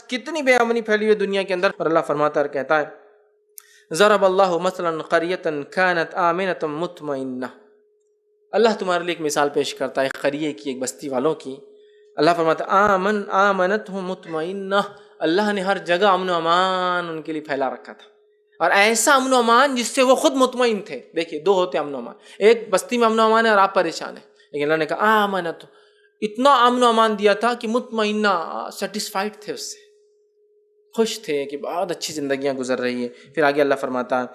کتنی بے امنی پھیلی ہوئی دنیا کے اندر، اور اللہ فرماتا ہے کہتا ہے ضرب اللہ مثلا قریۃ کانت آمنۃ مطمئنہ، اللہ تمہارے لیے ایک مثال پیش کرتا ہے قریے کی، ایک بستی والوں کی۔ اللہ فرماتا ہے آمنت مطمئنہ، اللہ نے ہر جگہ امن و امان ان کے لیے پھیلا رکھا تھا، اور ایسا امن و امان جس سے وہ خود مطمئن تھے۔ دیکھیے دو ہوتے امن و امان، ایک بستی میں امن و امان ہے اور آپ پریشان ہیں، لیکن اللہ نے کہا آمنت، اتنا امن و امان دیا تھا کہ مطمئنہ، سیٹسفائیڈ تھے، اس سے خوش تھے کہ بہت اچھی زندگیاں گزر رہی ہے۔ پھر آگے اللہ فرماتا ہے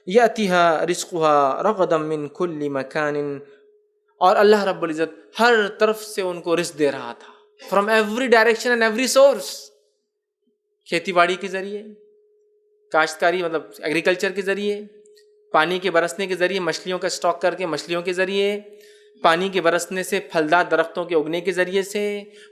یأتیہا رزقها رغدا من کل مکان، اور اللہ رب العزت ہر طرف سے ان کو رزق دے رہا تھا، from every direction and every source, کھیتی باڑی کے ذریعے، کاشتکاری مطلب ایگریکلچر کے ذریعے، پانی کے برسنے کے ذریعے، مچھلیوں کا اسٹاک کر کے مچھلیوں کے ذریعے، پانی کے برسنے سے پھلدار درختوں کے اگنے کے ذریعے سے،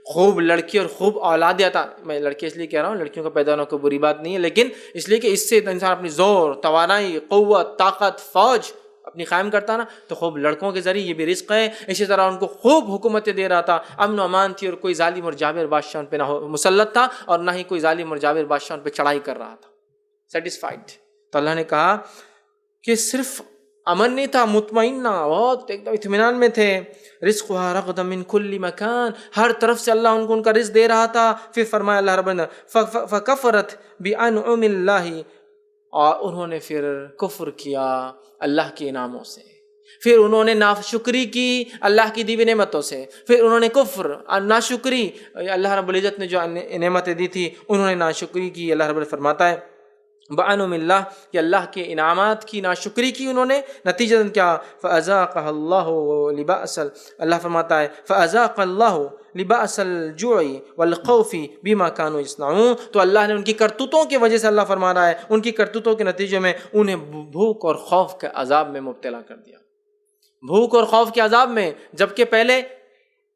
خوب لڑکی اور خوب اولاد آتا۔ میں لڑکے اس لیے کہہ رہا ہوں، لڑکیوں کا پیدا ہونا کوئی بری بات نہیں ہے، لیکن اس لیے کہ اس سے انسان اپنی زور، توانائی، قوت، طاقت، فوج اپنی قائم کرتا نا، تو خوب لڑکوں کے ذریعے یہ بھی رزق ہے۔ اسی طرح ان کو خوب حکومتیں دے رہا تھا، امن و امان تھی، اور کوئی ظالم اور جابر بادشاہ ان پہ نہ مسلط تھا، اور نہ ہی کوئی ظالم اور جابر بادشاہ ان پہ چڑھائی کر رہا تھا، سیٹسفائیڈ۔ تو اللہ نے کہا کہ صرف امن نہیں تھا، مطمئنہ، بہت ایک دم اطمینان میں تھے۔ رزقها رغدا من کل مکان، ہر طرف سے اللہ ان کو ان کا رزق دے رہا تھا۔ پھر فرمایا اللہ رب نے فکفرت بانعم اللہ، اور انہوں نے پھر کفر کیا اللہ کے انعاموں سے، پھر انہوں نے ناشکری کی اللہ کی دی ہوئی نعمتوں سے، پھر انہوں نے کفر اور ناشکری، اللہ رب العزت نے جو نعمتیں دی تھی انہوں نے ناشکری کی۔ اللہ رب العزت فرماتا ہے بانعم اللہ، کہ اللہ کے انعامات کی ناشکری کی انہوں نے، نتیجہ کیا؟ فَأَذَاقَهَا اللَّهُ لِبَاسَ، اللہ فرماتا ہے فَأَذَاقَ اللَّهُ لِبَاسَ الْجُوعِ وَالْخَوْفِ بِمَا كَانُوا يَصْنَعُونَ، تو اللہ نے ان کی کرتوتوں کی وجہ سے، اللہ فرما رہا ہے ان کی کرتوتوں کے نتیجے میں انہیں بھوک اور خوف کے عذاب میں مبتلا کر دیا، بھوک اور خوف کے عذاب میں، جبکہ پہلے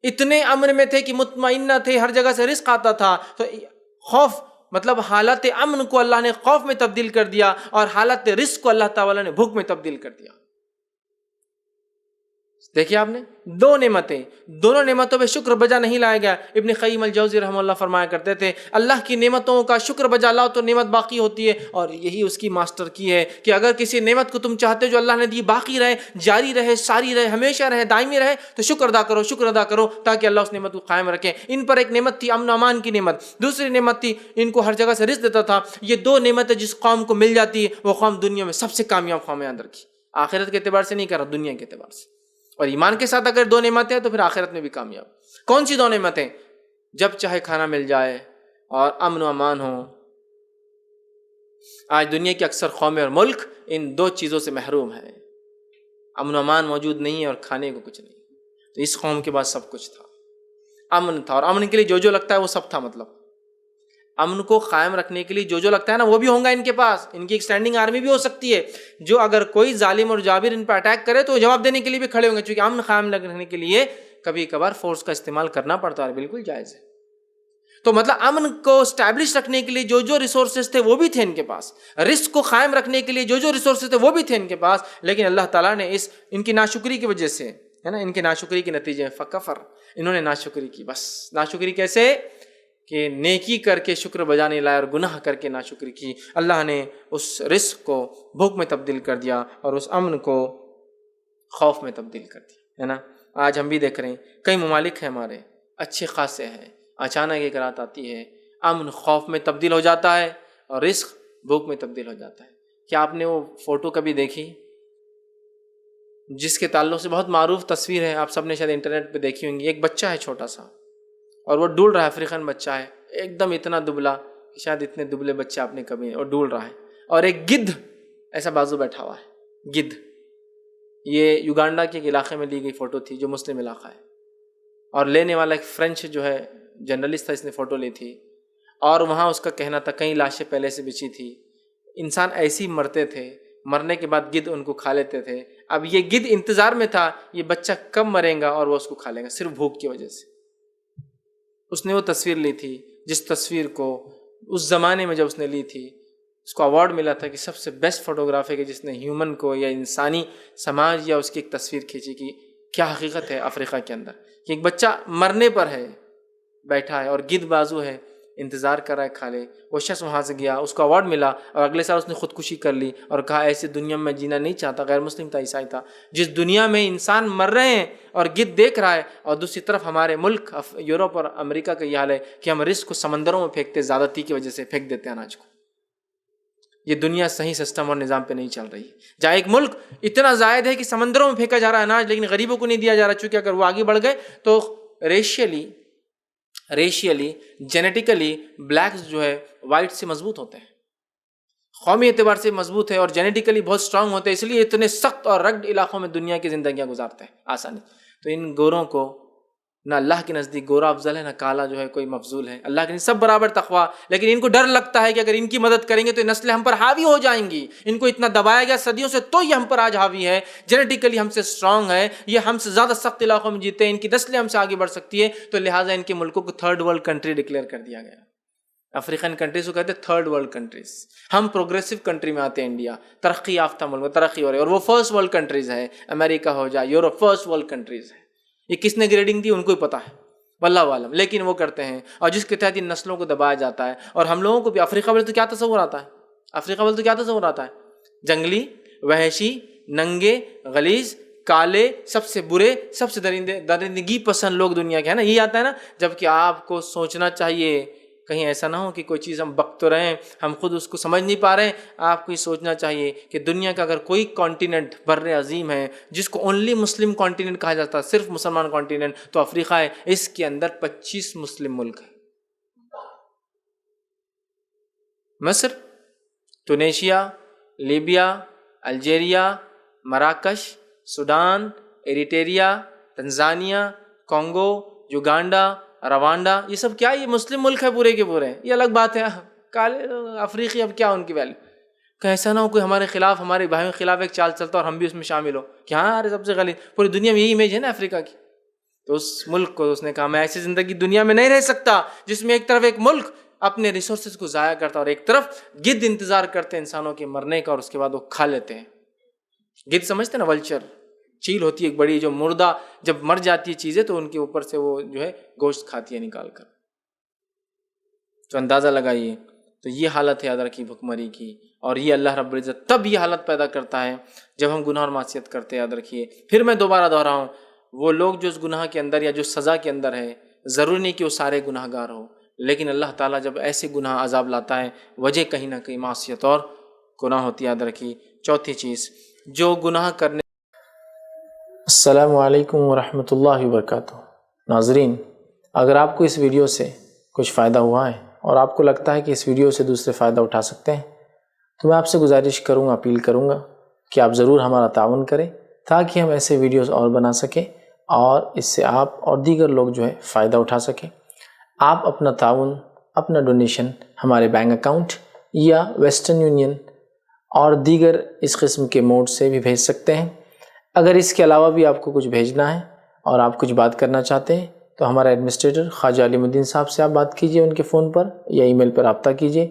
اتنے امن میں تھے کہ مطمئنہ تھے، ہر جگہ سے رزق آتا تھا، تو خوف مطلب حالت امن کو اللہ نے خوف میں تبدیل کر دیا، اور حالت رزق کو اللہ تعالیٰ نے بھوک میں تبدیل کر دیا۔ دیکھیے آپ نے دو نعمتیں، دونوں نعمتوں پہ شکر بجا نہیں لایا گیا۔ ابن قیم الجوزی رحمہ اللہ فرمایا کرتے تھے اللہ کی نعمتوں کا شکر بجا لاؤ تو نعمت باقی ہوتی ہے، اور یہی اس کی ماسٹر کی ہے کہ اگر کسی نعمت کو تم چاہتے جو اللہ نے دی باقی رہے، جاری رہے، ساری رہے، ہمیشہ رہے، دائمی رہے، تو شکر ادا کرو، شکر ادا کرو، تاکہ اللہ اس نعمت کو قائم رکھے۔ ان پر ایک نعمت تھی امن و امان کی نعمت، دوسری نعمت تھی ان کو ہر جگہ سے رزق دیتا تھا۔ یہ دو نعمتیں جس قوم کو مل جاتی ہے وہ قوم دنیا میں سب سے کامیاب قوم ہے، یاد رکھی، آخرت کے اعتبار سے نہیں کر رہا، دنیا کے اعتبار سے۔ اور ایمان کے ساتھ اگر دو نعمتیں ہیں تو پھر آخرت میں بھی کامیاب۔ کون سی دو نعمتیں؟ جب چاہے کھانا مل جائے اور امن و امان ہو۔ آج دنیا کی اکثر قومیں اور ملک ان دو چیزوں سے محروم ہیں، امن و امان موجود نہیں ہے اور کھانے کو کچھ نہیں۔ تو اس قوم کے پاس سب کچھ تھا، امن تھا، اور امن کے لیے جو جو لگتا ہے وہ سب تھا۔ مطلب امن کو قائم رکھنے کے لیے جو جو لگتا ہے نا وہ بھی ہوں گا ان کے پاس، ان کی ایک اسٹینڈنگ آرمی بھی ہو سکتی ہے، جو اگر کوئی ظالم اور جابر ان پر اٹیک کرے تو جواب دینے کے لیے بھی کھڑے ہوں گے، چونکہ امن قائم رکھنے کے لیے کبھی کبھار فورس کا استعمال کرنا پڑتا ہے، بالکل جائز ہے۔ تو مطلب امن کو اسٹیبلش رکھنے کے لیے جو جو ریسورسز تھے وہ بھی تھے ان کے پاس، رزق کو قائم رکھنے کے لیے جو جو ریسورسز تھے وہ بھی تھے ان کے پاس، لیکن اللہ تعالیٰ نے ان کی ناشکری کی وجہ سے، ہے نا، ان کی ناشکری کے نتیجے میں فکفر، انہوں نے ناشکری کی۔ بس ناشکری کیسے کہ نیکی کر کے شکر بجا نہیں لایا اور گناہ کر کے ناشکری کی، اللہ نے اس رزق کو بھوک میں تبدیل کر دیا اور اس امن کو خوف میں تبدیل کر دیا، ہے نا۔ آج ہم بھی دیکھ رہے ہیں کئی ممالک ہیں ہمارے اچھے خاصے ہیں، اچانک ایک رات آتی ہے امن خوف میں تبدیل ہو جاتا ہے اور رزق بھوک میں تبدیل ہو جاتا ہے۔ کیا آپ نے وہ فوٹو کبھی دیکھی جس کے تعلق سے بہت معروف تصویر ہے، آپ سب نے شاید انٹرنیٹ پہ دیکھی ہوں گی، ایک بچہ ہے چھوٹا سا اور وہ ڈول رہا ہے، افریقن بچہ ہے، ایک دم اتنا دبلا کہ شاید اتنے دبلے بچے آپ نے کبھی، اور ڈول رہا ہے، اور ایک گدھ ایسا بازو بیٹھا ہوا ہے، گدھ۔ یہ یوگانڈا کے ایک علاقے میں لی گئی فوٹو تھی جو مسلم علاقہ ہے، اور لینے والا ایک فرینچ جو ہے جرنلسٹ تھا، اس نے فوٹو لی تھی، اور وہاں اس کا کہنا تھا کئی لاشیں پہلے سے بچھی تھی، انسان ایسے ہی مرتے تھے، مرنے کے بعد گدھ ان کو کھا لیتے تھے۔ اب یہ گدھ انتظار میں تھا یہ بچہ کب مرے گا اور وہ اس کو کھا لے گا، صرف بھوک کی وجہ سے۔ اس نے وہ تصویر لی تھی جس تصویر کو اس زمانے میں جب اس نے لی تھی اس کو ایوارڈ ملا تھا کہ سب سے بیسٹ فوٹوگرافر کہ جس نے ہیومن کو یا انسانی سماج یا اس کی ایک تصویر کھینچی کہ کیا حقیقت ہے افریقہ کے اندر، کہ ایک بچہ مرنے پر ہے بیٹھا ہے اور گدھ بازو ہے، انتظار کر رہا ہے کھا لے. وہ شخص وہاں سے گیا, اس کو اوارڈ ملا اور اگلے سال اس نے خودکشی کر لی اور کہا ایسی دنیا میں جینا نہیں چاہتا. غیر مسلم تھا, عیسائی تھا. جس دنیا میں انسان مر رہے ہیں اور گدھ دیکھ رہا ہے, اور دوسری طرف ہمارے ملک یورپ اور امریکہ کا یہ حال ہے کہ ہم رزق کو سمندروں میں پھینکتے, زیادتی کی وجہ سے پھینک دیتے ہیں اناج کو. یہ دنیا صحیح سسٹم اور نظام پہ نہیں چل رہی ہے, جہاں ایک ملک اتنا زائد ہے کہ سمندروں میں پھینکا جا رہا ہے اناج, لیکن غریبوں کو نہیں دیا جا رہا, چونکہ اگر وہ آگے بڑھ گئے تو ریشیلی جینیٹیکلی بلیکس جو ہے وائٹ سے مضبوط ہوتے ہیں, قومی اعتبار سے مضبوط ہے اور جینیٹیکلی بہت اسٹرانگ ہوتے ہیں, اس لیے اتنے سخت اور رگڈ علاقوں میں دنیا کی زندگیاں گزارتے ہیں آسانی. تو ان گوروں کو نہ اللہ کے نزدیک گورا افضل ہے, نہ کالا جو ہے کوئی مفضول ہے. اللہ کے نزدیک سب برابر تقویٰ, لیکن ان کو ڈر لگتا ہے کہ اگر ان کی مدد کریں گے تو نسلیں ہم پر حاوی ہو جائیں گی. ان کو اتنا دبایا گیا صدیوں سے, تو یہ ہم پر آج حاوی ہے, جینیٹیکلی ہم سے اسٹرانگ ہے, یہ ہم سے زیادہ سخت علاقوں میں جیتے ہیں, ان کی نسلیں ہم سے آگے بڑھ سکتی ہے, تو لہٰذا ان کے ملکوں کو تھرڈ ورلڈ کنٹری ڈکلیئر کر دیا گیا. افریقن کنٹریز کو کہتے ہیں تھرڈ ورلڈ کنٹریز. ہم پروگریسو کنٹری میں آتے ہیں, انڈیا ترقی یافتہ ملک میں ترقی ہو رہی ہے, اور وہ فرسٹ ورلڈ کنٹریز ہے. امریکہ ہو جائے, یورپ, فرسٹ ورلڈ کنٹریز ہے. یہ کس نے گریڈنگ دی ان کو ہی پتا ہے, واللہ عالم, لیکن وہ کرتے ہیں, اور جس کے تحت ان نسلوں کو دبایا جاتا ہے. اور ہم لوگوں کو بھی افریقہ والے تو کیا تصور آتا ہے, افریقہ والے تو کیا تصور آتا ہے, جنگلی, وحشی, ننگے, غلیظ, کالے, سب سے برے, سب سے درندگی پسند لوگ دنیا کے ہیں نا, یہی آتا ہے نا. جبکہ آپ کو سوچنا چاہیے کہیں ایسا نہ ہو کہ کوئی چیز ہم بک تو رہے ہیں, ہم خود اس کو سمجھ نہیں پا رہے ہیں. آپ کو یہ سوچنا چاہیے کہ دنیا کا اگر کوئی کانٹیننٹ بر عظیم ہے جس کو اونلی مسلم کانٹیننٹ کہا جاتا ہے, صرف مسلمان کانٹیننٹ, تو افریقہ ہے. اس کے اندر 25 مسلم ملک ہیں. مصر, ٹونیشیا, لیبیا, الجیریا, مراکش, Sudan, Eritrea, Tanzania, Congo, Uganda, Rwanda, یہ سب کیا, یہ مسلم ملک ہے پورے کے پورے. یہ الگ بات ہے, کالے افریقی اب کیا ان کی ویلیو. کہ ایسا نہ ہو کوئی ہمارے خلاف, ہمارے بھائیوں کے خلاف ایک چال چلتا اور ہم بھی اس میں شامل ہو کہ ہاں ارے سب سے غلط. پوری دنیا میں یہی امیج ہے نا افریقہ کی. تو اس ملک کو اس نے کہا میں ایسی زندگی دنیا میں نہیں رہ سکتا جس میں ایک طرف ایک ملک اپنے ریسورسز کو ضائع کرتا اور ایک طرف گدھ انتظار کرتے ہیں انسانوں کے مرنے کا, اور اس کے بعد وہ کھا لیتے ہیں. گدھ سمجھتے ہیں نا, ولچر, چیل ہوتی ہے ایک بڑی, جو مردہ جب مر جاتی ہے چیزیں تو ان کے اوپر سے وہ جو ہے گوشت کھاتی ہے نکال کر. تو اندازہ لگائیے. تو یہ حالت ہے یاد رکھیے بھکمری کی, اور یہ اللہ رب العزت تب یہ حالت پیدا کرتا ہے جب ہم گناہ اور معصیت کرتے ہیں. یاد رکھیے, پھر میں دوبارہ دہراؤں, وہ لوگ جو اس گناہ کے اندر یا جو سزا کے اندر ہے, ضروری نہیں کہ وہ سارے گناہ گار ہو, لیکن اللہ تعالیٰ جب ایسے گناہ عذاب لاتا ہے وجہ کہیں نہ کہیں معصیت اور گناہ ہوتی ہے. یاد رکھیے. چوتھی چیز جو گناہ کرنے. السلام علیکم ورحمۃ اللہ وبرکاتہ. ناظرین, اگر آپ کو اس ویڈیو سے کچھ فائدہ ہوا ہے اور آپ کو لگتا ہے کہ اس ویڈیو سے دوسرے فائدہ اٹھا سکتے ہیں, تو میں آپ سے گزارش کروں گا, اپیل کروں گا کہ آپ ضرور ہمارا تعاون کریں تاکہ ہم ایسے ویڈیوز اور بنا سکیں اور اس سے آپ اور دیگر لوگ جو ہے فائدہ اٹھا سکیں. آپ اپنا تعاون, اپنا ڈونیشن ہمارے بینک اکاؤنٹ یا ویسٹرن یونین اور دیگر اس قسم کے موڈ سے بھی بھیج سکتے ہیں. اگر اس کے علاوہ بھی آپ کو کچھ بھیجنا ہے اور آپ کچھ بات کرنا چاہتے ہیں تو ہمارا ایڈمنسٹریٹر خواجہ علیم الدین صاحب سے آپ بات کیجئے, ان کے فون پر یا ای میل پر رابطہ کیجئے.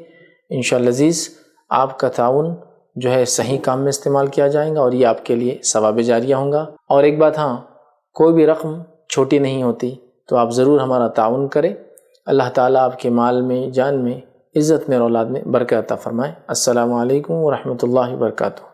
انشاءاللہ عزیز آپ کا تعاون جو ہے صحیح کام میں استعمال کیا جائے گا اور یہ آپ کے لیے ثواب جاریہ ہوں گا. اور ایک بات, ہاں, کوئی بھی رقم چھوٹی نہیں ہوتی, تو آپ ضرور ہمارا تعاون کریں. اللہ تعالیٰ آپ کے مال میں, جان میں, عزت میں اور اولاد میں برکت عطا فرمائے. السلام علیکم ورحمۃ اللہ وبرکاتہ.